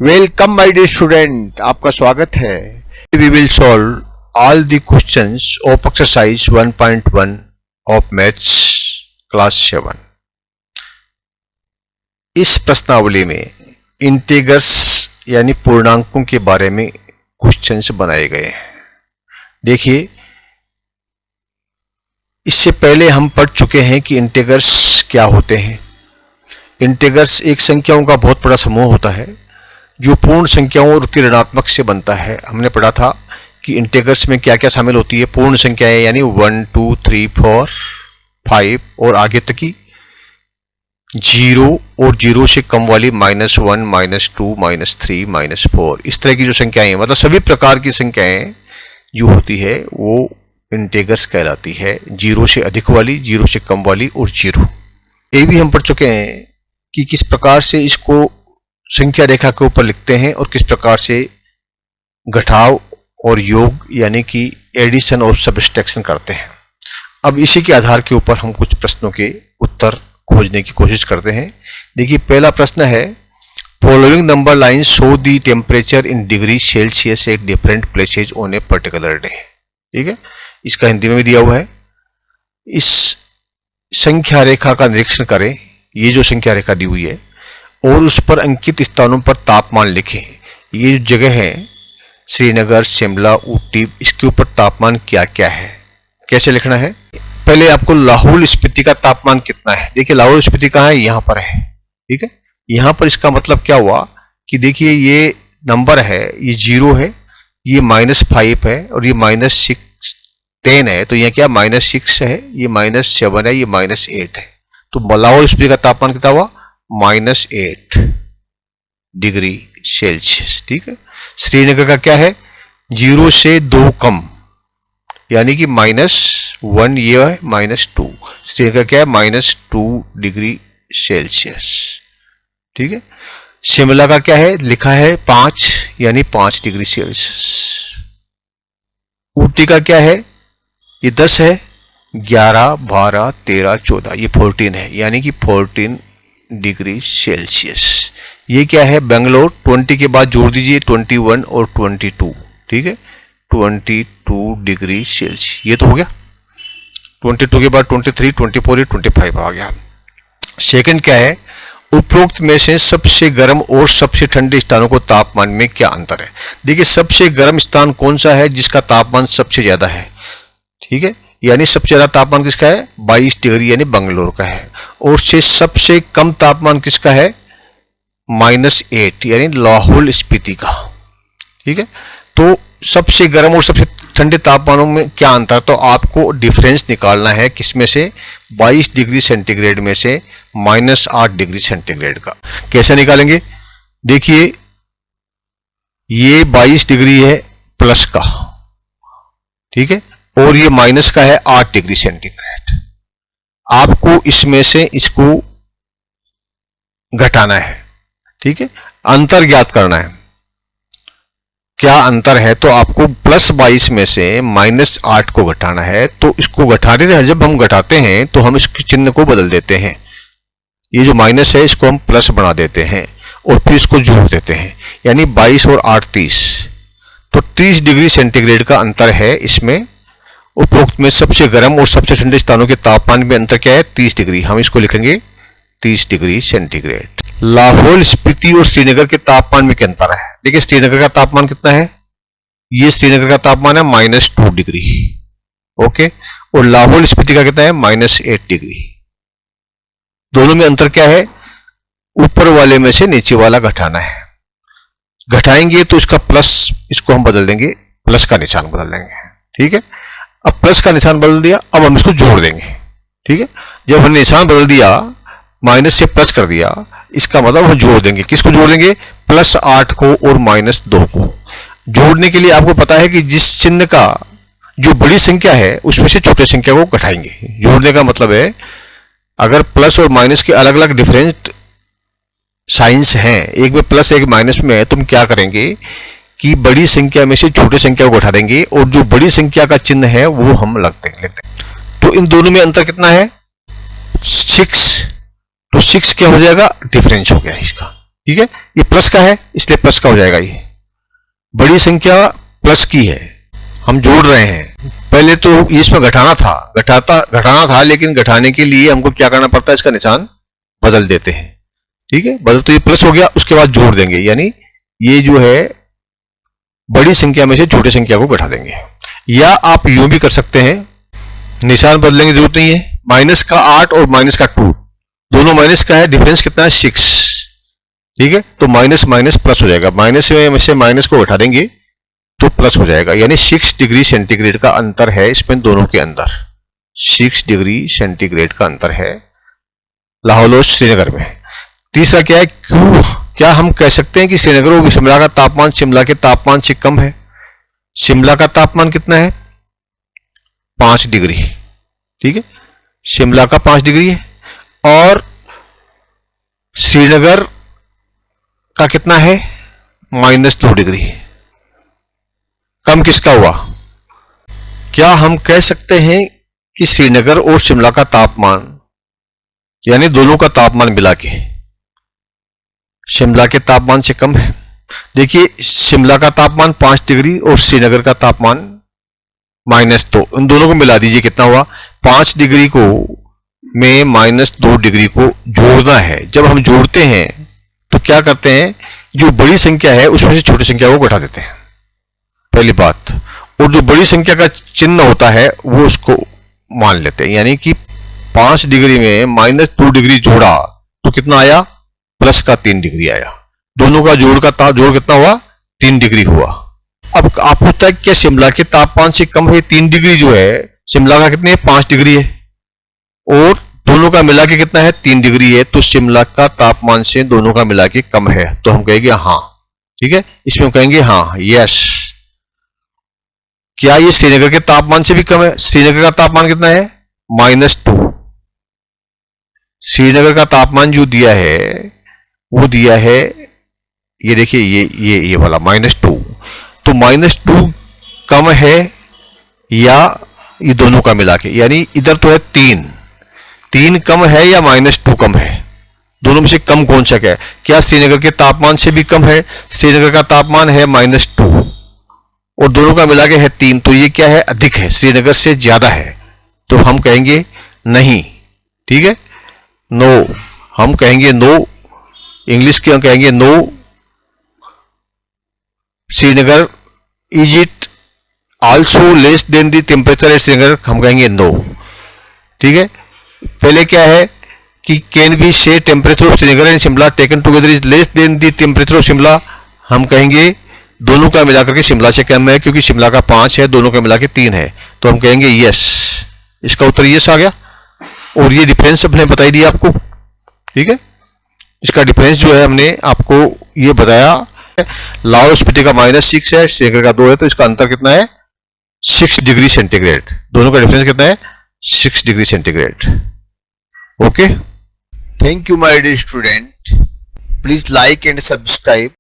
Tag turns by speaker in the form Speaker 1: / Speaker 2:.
Speaker 1: Welcome my dear student, आपका स्वागत है। We will solve all the questions of exercise 1.1 of maths class 7। इस प्रश्नावली में इंटीग्रल्स यानी पूर्णांकों के बारे में क्वेश्चंस बनाए गए हैं। देखिए, इससे पहले हम पढ़ चुके हैं कि इंटीग्रल्स क्या होते हैं। इंटीग्रल्स एक संख्याओं का बहुत बड़ा समूह होता है जो पूर्ण संख्याओं और उसके ऋणात्मक से बनता है। हमने पढ़ा था कि इंटीग्रल्स में क्या क्या शामिल होती है। पूर्ण संख्याएं यानी 1, 2, 3, 4, 5 और आगे तक की, 0 और 0 से कम वाली -1, -2, -3, -4, इस तरह की जो संख्याएं, मतलब सभी प्रकार की संख्याएं जो होती है वो इंटीग्रल्स कहलाती है। 0 से अधिक वाली, 0 से कम वाली और 0। ये भी हम पढ़ चुके हैं कि किस प्रकार से इसको संख्या रेखा के ऊपर लिखते हैं और किस प्रकार से घटाव और योग यानी कि एडिशन और सब्ट्रैक्शन करते हैं। अब इसी के आधार के ऊपर हम कुछ प्रश्नों के उत्तर खोजने की कोशिश करते हैं। देखिए, पहला प्रश्न है, following number line show the temperature in degree Celsius at different places on a particular day. ठीक है, इसका हिंदी में भी दिया हुआ है। इस संख्या रेखा का निरीक्षण करें, ये जो संख्या रेखा दी हुई है, और उस पर अंकित स्थानों पर तापमान लिखें। ये जो जगह है श्रीनगर, शिमला, ऊटी, इसके ऊपर तापमान क्या क्या है, कैसे लिखना है। पहले आपको लाहौल स्पीति का तापमान कितना है। देखिए, लाहौल स्पीति कहाँ है, यहाँ पर है। ठीक है, यहाँ पर इसका मतलब क्या हुआ कि देखिए ये नंबर है, ये 0 है, ये -5 है और ये -10 है। तो यहाँ क्या -6 है, ये -7 है, ये -8 है। तो लाहौल स्पीति का तापमान कितना हुआ, -8 डिग्री सेल्सियस। ठीक है, श्रीनगर का क्या है, 0 से 2 कम यानी कि -1, ये है -2। श्रीनगर क्या है, -2 डिग्री सेल्सियस। ठीक है, शिमला का क्या है, लिखा है 5 यानी 5 डिग्री सेल्सियस। ऊटी का क्या है, ये 10 है, 11, 12, 13, 14, ये 14 है यानी कि 14 डिग्री सेल्सियस। ये क्या है, बेंगलोर, 20 के बाद जोड़ दीजिए 21 और 22। ठीक है, 22 डिग्री सेल्सियस। ये तो हो गया। 22 के बाद 23, 24, 25 आ गया। सेकंड क्या है, उपरोक्त में से सबसे गर्म और सबसे ठंडे स्थानों को तापमान में क्या अंतर है। देखिए, सबसे गर्म स्थान कौन सा है, जिसका तापमान सबसे ज्यादा है। ठीक है, यानी सबसे ज्यादा तापमान किसका है, 22 डिग्री यानी बंगलोर का है। और से सबसे कम तापमान किसका है, -8 यानी लाहौल स्पीति का। ठीक है, तो सबसे गर्म और सबसे ठंडे तापमानों में क्या अंतर, तो आपको डिफरेंस निकालना है किसमें से, 22 डिग्री सेंटीग्रेड में से -8 डिग्री सेंटीग्रेड का। कैसे निकालेंगे, देखिए ये 22 डिग्री है प्लस का, ठीक है, और ये माइनस का है 8 डिग्री सेंटीग्रेड। आपको इसमें से इसको घटाना है। ठीक है, अंतर ज्ञात करना है, क्या अंतर है। तो आपको +22 में से -8 को घटाना है। तो इसको घटाने से जब हम घटाते हैं तो हम इसके चिन्ह को बदल देते हैं। ये जो माइनस है इसको हम प्लस बना देते हैं और फिर इसको जोड़ देते हैं, यानी 22 और 8 30। तो 30 डिग्री सेंटीग्रेड का अंतर है इसमें। उपरोक्त में सबसे गर्म और सबसे ठंडे स्थानों के तापमान में अंतर क्या है, 30 डिग्री। हम इसको लिखेंगे 30 डिग्री सेंटीग्रेड। लाहौल स्पीति और श्रीनगर के तापमान में क्या अंतर है। देखिए, श्रीनगर का तापमान कितना है, ये श्रीनगर का तापमान है -2 डिग्री। ओके, और लाहौल स्पीति का कितना है, -8 डिग्री। दोनों में अंतर क्या है, ऊपर वाले में से नीचे वाला घटाना है। घटाएंगे तो इसका प्लस, इसको हम बदल देंगे, प्लस का निशान बदल देंगे। ठीक है, अब प्लस का निशान बदल दिया, अब हम इसको जोड़ देंगे। ठीक है, जब हमने निशान बदल दिया, माइनस से प्लस कर दिया, इसका मतलब हम जोड़ देंगे। किसको जोड़ देंगे, +8 को और -2 को। जोड़ने के लिए आपको पता है कि जिस चिन्ह का जो बड़ी संख्या है उसमें से छोटे संख्या को घटाएंगे। जोड़ने का मतलब है, अगर प्लस और माइनस के अलग अलग डिफरेंट साइंस हैं, एक में प्लस एक माइनस में है, तुम क्या करेंगे कि बड़ी संख्या में से छोटी संख्या को घटा देंगे और जो बड़ी संख्या का चिन्ह है वो हम लिख देंगे। तो इन दोनों में अंतर कितना है, 6। तो 6 क्या हो जाएगा, डिफरेंस हो गया इसका। ठीक है, ये प्लस का है इसलिए प्लस का हो जाएगा। ये बड़ी संख्या प्लस की है, हम जोड़ रहे हैं। पहले तो ये इसमें घटाना था, लेकिन घटाने के लिए हमको क्या करना पड़ता है, इसका निशान बदल देते हैं। ठीक है, बदल तो ये प्लस हो गया, उसके बाद जोड़ देंगे, यानी ये जो है बड़ी संख्या में से छोटी संख्या को घटा देंगे। या आप यूं भी कर सकते हैं, निशान बदलने की जरूरत नहीं है। माइनस का 8 और माइनस का 2 दोनों माइनस का है, डिफरेंस कितना है 6। ठीक है, तो माइनस माइनस प्लस हो जाएगा, माइनस में से माइनस को घटा देंगे तो प्लस हो जाएगा, यानी 6 डिग्री सेंटीग्रेड का अंतर है इसमें दोनों के अंदर। 6 डिग्री सेंटीग्रेड का अंतर है लाहौल और श्रीनगर में। तीसरा क्या है, क्यों क्या हम कह सकते हैं कि श्रीनगर और शिमला का तापमान शिमला के तापमान से कम है? शिमला का तापमान कितना है 5 डिग्री। ठीक है, शिमला का 5 डिग्री है, और श्रीनगर का कितना है -2 डिग्री। कम किसका हुआ? क्या हम कह सकते हैं कि श्रीनगर और शिमला का तापमान, यानी दोनों का तापमान मिला के शिमला के तापमान से कम है? देखिए, शिमला का तापमान 5 डिग्री और श्रीनगर का तापमान -2, इन दोनों को मिला दीजिए, कितना हुआ? 5 डिग्री को में -2 डिग्री को जोड़ना है। जब हम जोड़ते हैं तो क्या करते हैं, जो बड़ी संख्या है उसमें से छोटी संख्या को घटा देते हैं, पहली बात। और जो बड़ी संख्या का चिन्ह होता है वो उसको मान लेते हैं, यानी कि 5 डिग्री में -2 डिग्री जोड़ा तो कितना आया, प्लस का 3 डिग्री आया। दोनों का जोड़ कितना हुआ, 3 डिग्री हुआ। अब आप पूछता है क्या शिमला के तापमान से कम है? 3 डिग्री जो है शिमला का कितने 5 डिग्री है, और दोनों का मिला के कितना है 3 डिग्री है, तो शिमला का तापमान से दोनों का मिला के कम है, तो हम कहेंगे हाँ। ठीक है, इसमें हम कहेंगे हाँ, यस। क्या ये श्रीनगर के तापमान से भी कम है? श्रीनगर का तापमान कितना है -2। श्रीनगर का तापमान जो दिया है वो दिया है, ये देखिए, ये वाला -2। तो -2 कम है या ये दोनों का मिला के, यानी इधर तो है 3 कम है या -2 कम है? दोनों में से कम कौन सा है? क्या श्रीनगर के तापमान से भी कम है? श्रीनगर का तापमान है -2 और दोनों का मिला के है 3, तो ये क्या है, अधिक है, श्रीनगर से ज्यादा है, तो हम कहेंगे नहीं। ठीक है, नो, हम कहेंगे नो, इंग्लिश के हम कहेंगे no. Srinagar, is it also less than the temperature at Srinagar? हम कहेंगे नो। ठीक है, पहले क्या है कि can be say temperature of Srinagar and Shimla taken together is less than the temperature of Shimla? हम कहेंगे दोनों का मिलाकर के शिमला से कम है, क्योंकि शिमला का 5 है, दोनों का मिला के 3 है, तो हम कहेंगे यस। इसका उत्तर यस आ गया, और ये डिफरेंस हमने बताई दी आपको। ठीक है, इसका डिफरेंस जो है हमने आपको ये बताया। लाहौल स्पीति का -6 है, श्रीनगर का 2 है, तो इसका अंतर कितना है 6 डिग्री सेंटीग्रेड। दोनों का डिफरेंस कितना है 6 degree centigrade. Okay,
Speaker 2: Thank you, my dear student. Please like and subscribe